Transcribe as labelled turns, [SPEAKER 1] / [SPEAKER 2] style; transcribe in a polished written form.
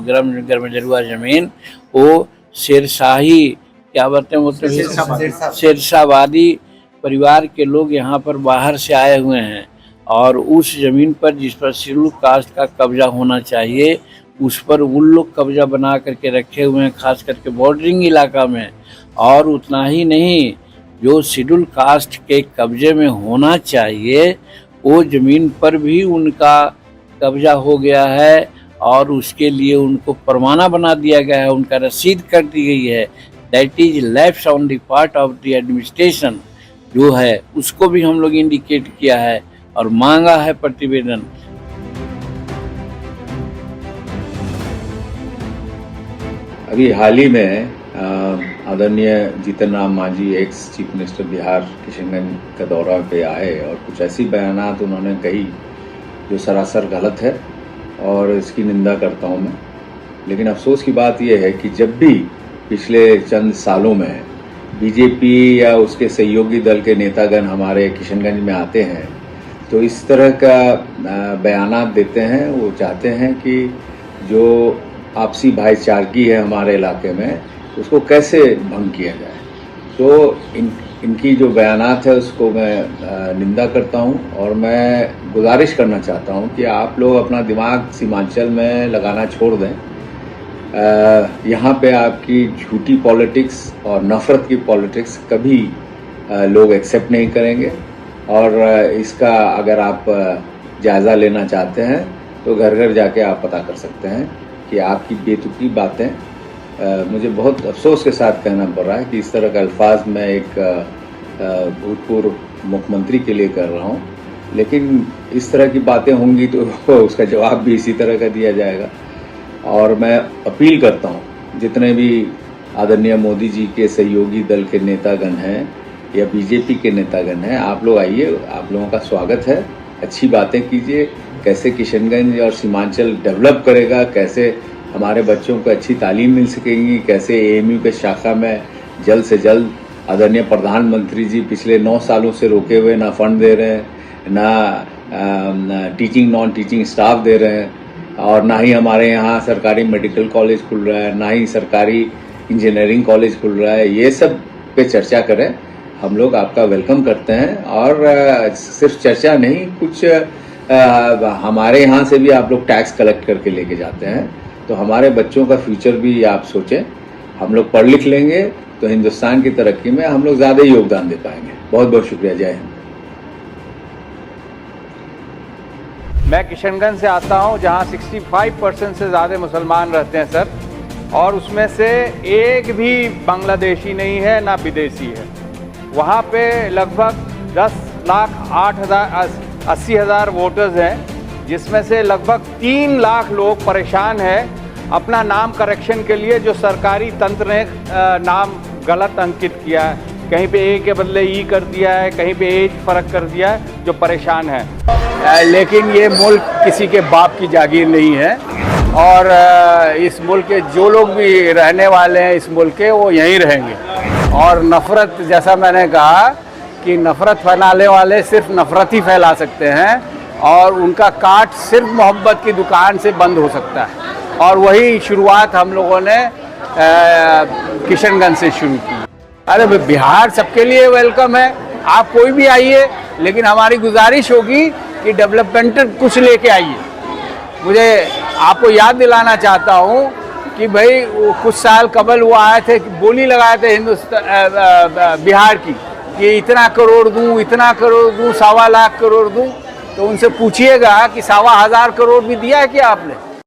[SPEAKER 1] गर्मजरुआ ज़मीन वो शेरशाही क्या बोलते हैं, मतलब शेरशाहवादी परिवार के लोग यहाँ पर बाहर से आए हुए हैं और उस ज़मीन पर जिस पर शेड्यूल कास्ट का कब्जा होना चाहिए उस पर उन लोग कब्जा बना करके रखे हुए हैं, खास करके बॉर्डरिंग इलाका में। और उतना ही नहीं, जो शेड्यूल कास्ट के कब्जे में होना चाहिए वो ज़मीन पर भी उनका कब्जा हो गया है और उसके लिए उनको परवाना बना दिया गया है, उनका रसीद कर दी गई है। That is lapse on the part of the administration जो है उसको भी हम लोग इंडिकेट किया है और मांगा है प्रतिवेदन।
[SPEAKER 2] अभी हाल ही में आदरणीय Jitan Ram Manjhi ex chief minister Bihar Kishanganj का दौरा पे आए और कुछ ऐसी बयानात उन्होंने कही जो सरासर गलत है और इसकी निंदा करता हूं मैं। लेकिन अफसोस की बात यह है कि जब भी पिछले चंद सालों में बीजेपी या उसके सहयोगी दल के नेतागण हमारे किशनगंज में आते हैं तो इस तरह का बयानात देते हैं। वो चाहते हैं कि जो आपसी भाईचारगी है हमारे इलाके में उसको कैसे भंग किया जाए। तो इनकी जो बयानात है उसको मैं निंदा करता हूं और मैं गुजारिश करना चाहता हूं कि आप लोग अपना दिमाग सीमांचल में लगाना छोड़ दें। यहाँ पे आपकी झूठी पॉलिटिक्स और नफ़रत की पॉलिटिक्स कभी लोग एक्सेप्ट नहीं करेंगे। और इसका अगर आप जायज़ा लेना चाहते हैं तो घर घर जाके आप पता कर सकते हैं कि आपकी बेतुकी बातें मुझे बहुत अफसोस के साथ कहना पड़ रहा है कि इस तरह का अल्फाज मैं एक भूतपूर्व मुख्यमंत्री के लिए कर रहा हूँ। लेकिन इस तरह की बातें होंगी तो उसका जवाब भी इसी तरह का दिया जाएगा। और मैं अपील करता हूँ जितने भी आदरणीय मोदी जी के सहयोगी दल के नेतागण हैं या बीजेपी के नेतागण हैं, आप लोग आइए, आप लोगों का स्वागत है। अच्छी बातें कीजिए, कैसे किशनगंज और सीमांचल डेवलप करेगा, कैसे हमारे बच्चों को अच्छी तालीम मिल सकेगी, कैसे एएमयू के शाखा में जल्द से जल्द आदरणीय प्रधानमंत्री जी पिछले 9 सालों से रोके हुए ना फंड दे रहे हैं, ना टीचिंग नॉन टीचिंग स्टाफ दे रहे हैं और ना ही हमारे यहाँ सरकारी मेडिकल कॉलेज खुल रहा है, ना ही सरकारी इंजीनियरिंग कॉलेज खुल रहा है। ये सब पे चर्चा करें, हम लोग आपका वेलकम करते हैं। और सिर्फ चर्चा नहीं, कुछ हमारे यहाँ से भी आप लोग टैक्स कलेक्ट करके लेके जाते हैं तो हमारे बच्चों का फ्यूचर भी आप सोचें। हम लोग पढ़ लिख लेंगे तो हिंदुस्तान की तरक्की में हम लोग ज़्यादा योगदान दे पाएंगे। बहुत बहुत शुक्रिया। जय हिंद।
[SPEAKER 3] मैं किशनगंज से आता हूं जहां 65% से ज़्यादा मुसलमान रहते हैं सर, और उसमें से एक भी बांग्लादेशी नहीं है ना विदेशी है। वहां पे लगभग 10,80,000 वोटर्स हैं जिसमें से लगभग 3 लाख लोग परेशान हैं अपना नाम करेक्शन के लिए। जो सरकारी तंत्र ने नाम गलत अंकित किया है, कहीं पे ए के बदले ई कर दिया है, कहीं पे एज फ़र्क कर दिया है, जो परेशान है। लेकिन ये मुल्क किसी के बाप की जागीर नहीं है और इस मुल्क के जो लोग भी रहने वाले हैं इस मुल्क के वो यहीं रहेंगे। और नफ़रत, जैसा मैंने कहा कि नफ़रत फैलाने वाले सिर्फ नफ़रत ही फैला सकते हैं और उनका काट सिर्फ मोहब्बत की दुकान से बंद हो सकता है। और वही शुरुआत हम लोगों ने किशनगंज से शुरू की। अरे बिहार सबके लिए वेलकम है, आप कोई भी आइए, लेकिन हमारी गुजारिश होगी कि डेवलपमेंट कुछ लेके आइए। मुझे आपको याद दिलाना चाहता हूँ कि भाई कुछ साल कबल वो आए थे, बोली लगाए थे हिंदुस्तान बिहार की कि इतना करोड़ दूँ, इतना करोड़ दूँ, 1.25 लाख करोड़ दूँ। तो उनसे पूछिएगा कि 1.25 करोड़ भी दिया है क्या आपने?